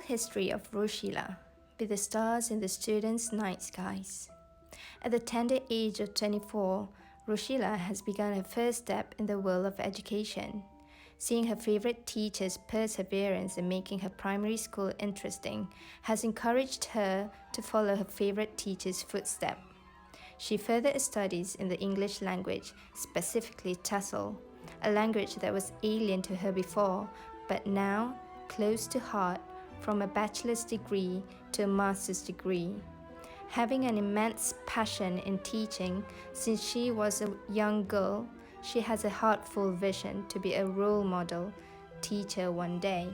history of Rosheela, with the stars in the students' night skies. At the tender age of 24, Rosheela has begun her first step in the world of education. Seeing her favorite teacher's perseverance in making her primary school interesting has encouraged her to follow her favorite teacher's footsteps. She further studies in the English language, specifically Tussle, a language that was alien to her before, but now close to heart, from a bachelor's degree to a master's degree. Having an immense passion in teaching since she was a young girl, she has a heartful vision to be a role model teacher one day.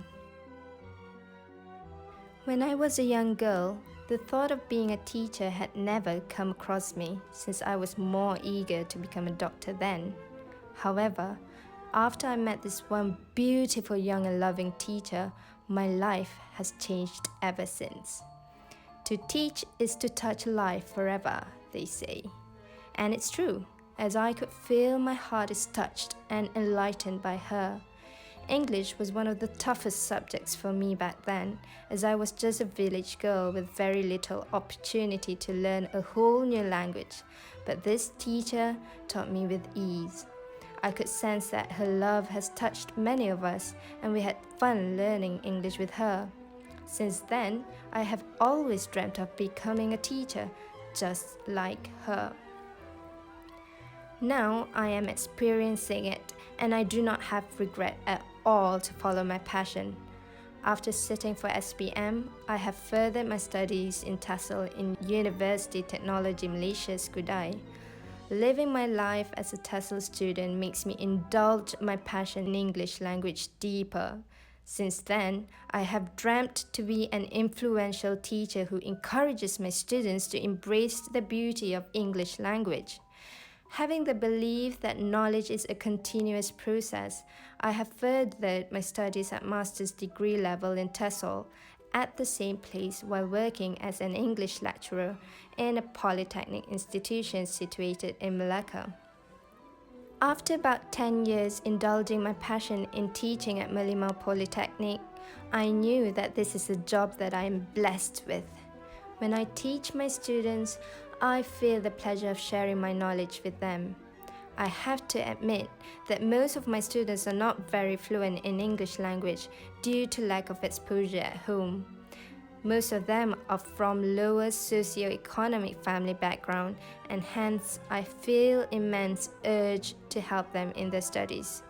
When I was a young girl, the thought of being a teacher had never come across me since I was more eager to become a doctor then. However, after I met this one beautiful young and loving teacher, my life has changed ever since. To teach is to touch life forever, they say. And it's true, as I could feel my heart is touched and enlightened by her. English was one of the toughest subjects for me back then, as I was just a village girl with very little opportunity to learn a whole new language. But this teacher taught me with ease. I could sense that her love has touched many of us, and we had fun learning English with her. Since then, I have always dreamt of becoming a teacher, just like her. Now I am experiencing it, and I do not have regret at all to follow my passion. After sitting for SPM, I have furthered my studies in Tussle in University Technology Malaysia, Skudai. Living my life as a Tussle student makes me indulge my passion in English language deeper. Since then, I have dreamt to be an influential teacher who encourages my students to embrace the beauty of English language. Having the belief that knowledge is a continuous process, I have furthered my studies at master's degree level in Tussle at the same place while working as an English lecturer in a polytechnic institution situated in Malacca. After about 10 years indulging my passion in teaching at Merlimau Polytechnic, I knew that this is a job that I am blessed with. When I teach my students, I feel the pleasure of sharing my knowledge with them. I have to admit that most of my students are not very fluent in English language due to lack of exposure at home. Most of them are from lower socio-economic family background, and hence I feel immense urge to help them in their studies.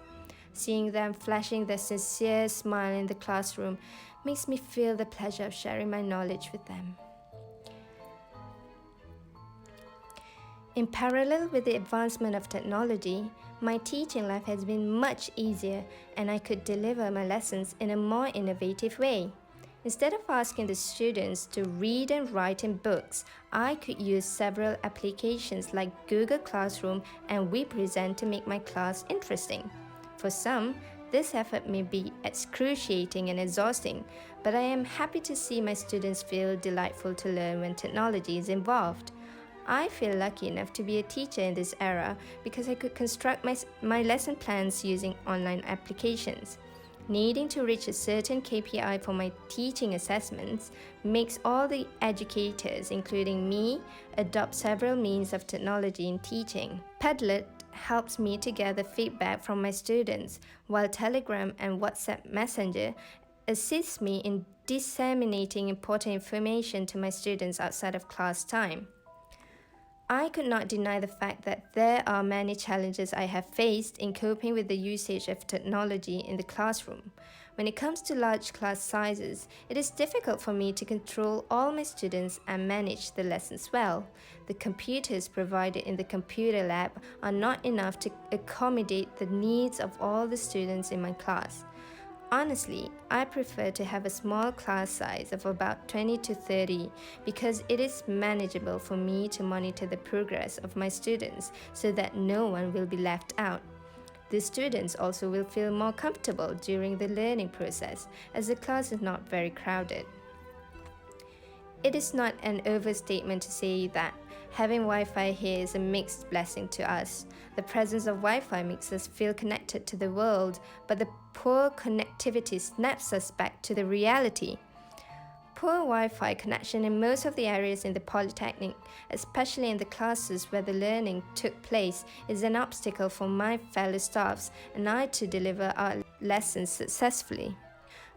Seeing them flashing their sincere smile in the classroom makes me feel the pleasure of sharing my knowledge with them. In parallel with the advancement of technology, my teaching life has been much easier, and I could deliver my lessons in a more innovative way. Instead of asking the students to read and write in books, I could use several applications like Google Classroom and WePresent to make my class interesting. For some, this effort may be excruciating and exhausting, but I am happy to see my students feel delightful to learn when technology is involved. I feel lucky enough to be a teacher in this era because I could construct my lesson plans using online applications. Needing to reach a certain KPI for my teaching assessments makes all the educators, including me, adopt several means of technology in teaching. Padlet helps me to gather feedback from my students, while Telegram and WhatsApp Messenger assist me in disseminating important information to my students outside of class time. I could not deny the fact that there are many challenges I have faced in coping with the usage of technology in the classroom. When it comes to large class sizes, it is difficult for me to control all my students and manage the lessons well. The computers provided in the computer lab are not enough to accommodate the needs of all the students in my class. Honestly, I prefer to have a small class size of about 20 to 30 because it is manageable for me to monitor the progress of my students so that no one will be left out. The students also will feel more comfortable during the learning process as the class is not very crowded. It is not an overstatement to say that having Wi-Fi here is a mixed blessing to us. The presence of Wi-Fi makes us feel connected to the world, but the poor connectivity snaps us back to the reality. poor Wi-Fi connection in most of the areas in the Polytechnic, especially in the classes where the learning took place, is an obstacle for my fellow staffs and I to deliver our lessons successfully.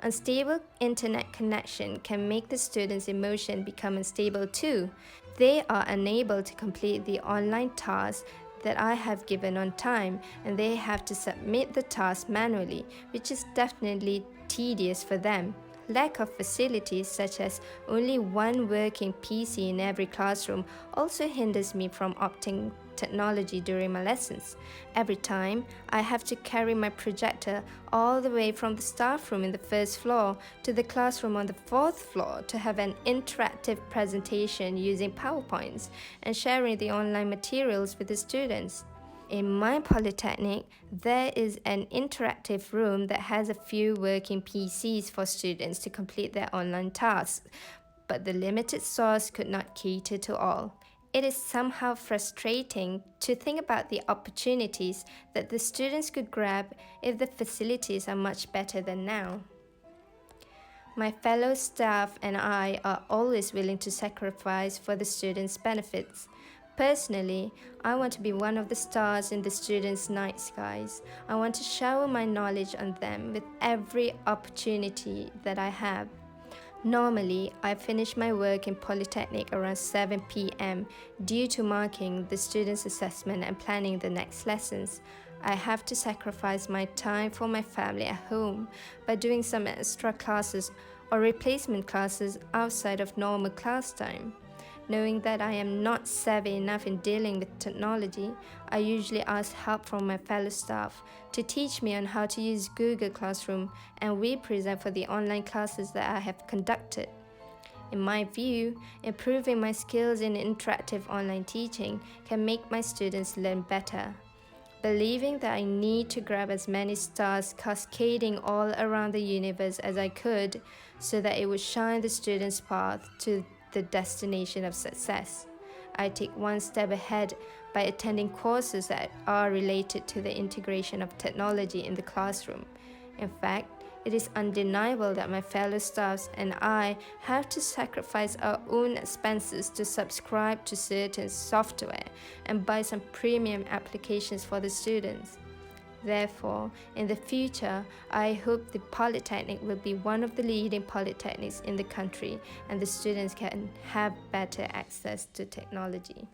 Unstable internet connection can make the students' emotion become unstable too. They are unable to complete the online tasks that I have given on time, and they have to submit the task manually, which is definitely tedious for them. Lack of facilities, such as only one working PC in every classroom, also hinders me from opting technology during my lessons. Every time, I have to carry my projector all the way from the staff room in the first floor to the classroom on the fourth floor to have an interactive presentation using PowerPoints and sharing the online materials with the students. In my Polytechnic, there is an interactive room that has a few working PCs for students to complete their online tasks, but the limited source could not cater to all. It is somehow frustrating to think about the opportunities that the students could grab if the facilities are much better than now. My fellow staff and I are always willing to sacrifice for the students' benefits. Personally, I want to be one of the stars in the students' night skies. I want to shower my knowledge on them with every opportunity that I have. Normally, I finish my work in Polytechnic around 7 p.m. due to marking the students' assessment and planning the next lessons. I have to sacrifice my time for my family at home by doing some extra classes or replacement classes outside of normal class time. Knowing that I am not savvy enough in dealing with technology, I usually ask help from my fellow staff to teach me on how to use Google Classroom and represent for the online classes that I have conducted. In my view, improving my skills in interactive online teaching can make my students learn better. Believing that I need to grab as many stars cascading all around the universe as I could so that it would shine the students' path to the destination of success. I take one step ahead by attending courses that are related to the integration of technology in the classroom. In fact, it is undeniable that my fellow staffs and I have to sacrifice our own expenses to subscribe to certain software and buy some premium applications for the students. Therefore, in the future, I hope the Polytechnic will be one of the leading polytechnics in the country and the students can have better access to technology.